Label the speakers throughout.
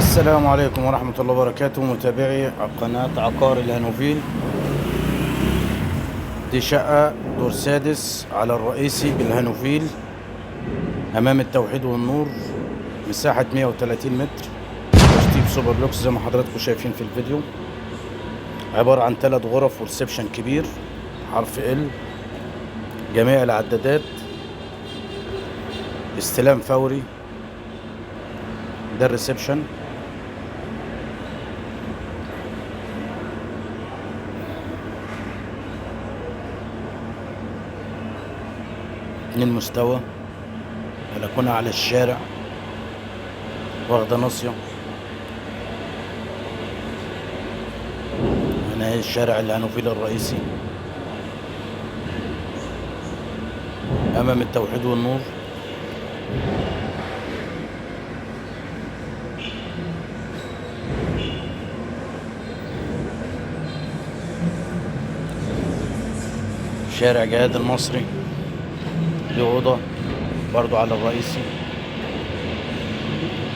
Speaker 1: السلام عليكم ورحمة الله وبركاته، متابعي قناة عقار الهانوفيل. دي شقة دور سادس على الرئيسي بالهانوفيل أمام التوحيد والنور، مساحة 130 متر، تشطيب سوبر لوكس زي ما حضراتكم شايفين في الفيديو. عبارة عن 3 غرف وريسبشن كبير حرف ال، جميع العدادات، استلام فوري. ده الريسبشن. من مستوى، بلكونة على الشارع، واخدة ناصية. هنا هي الشارع الهانوفيل الرئيسي أمام التوحيد والنور. شارع جهاد المصري. دي أوضة برضو على الرئيسي،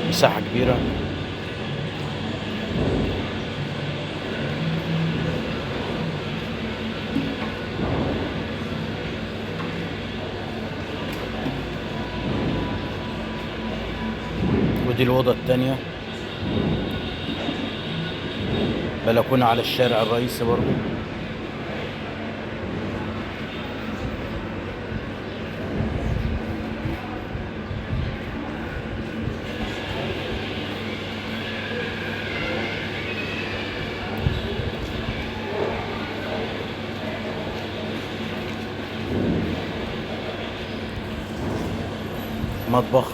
Speaker 1: مساحة كبيرة. ودي الأوضة التانية، بلكونة على الشارع الرئيسي برضو. مطبخ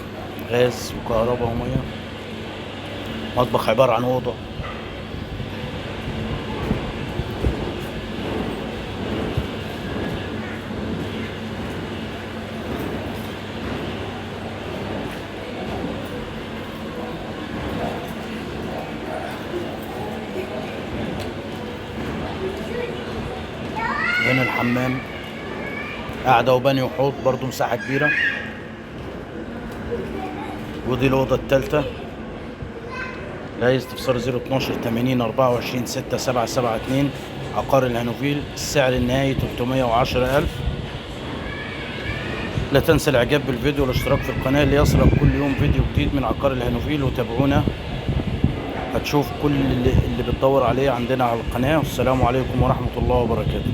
Speaker 1: غاز وكهرباء وميه. مطبخ عبارة عن أوضة، هنا الحمام، قاعدة وبانيو وحوض برضو، مساحة كبيرة. ودي الأوضة التالتة. لا استفسار 012 80 24 6 7 7 2. عقار الهانوفيل. السعر النهائي 310,000. لا تنسى الإعجاب بالفيديو والاشتراك في القناة ليصلك كل يوم فيديو جديد من عقار الهانوفيل، وتابعونا هتشوف كل اللي بتدور عليه عندنا على القناة. والسلام عليكم ورحمة الله وبركاته.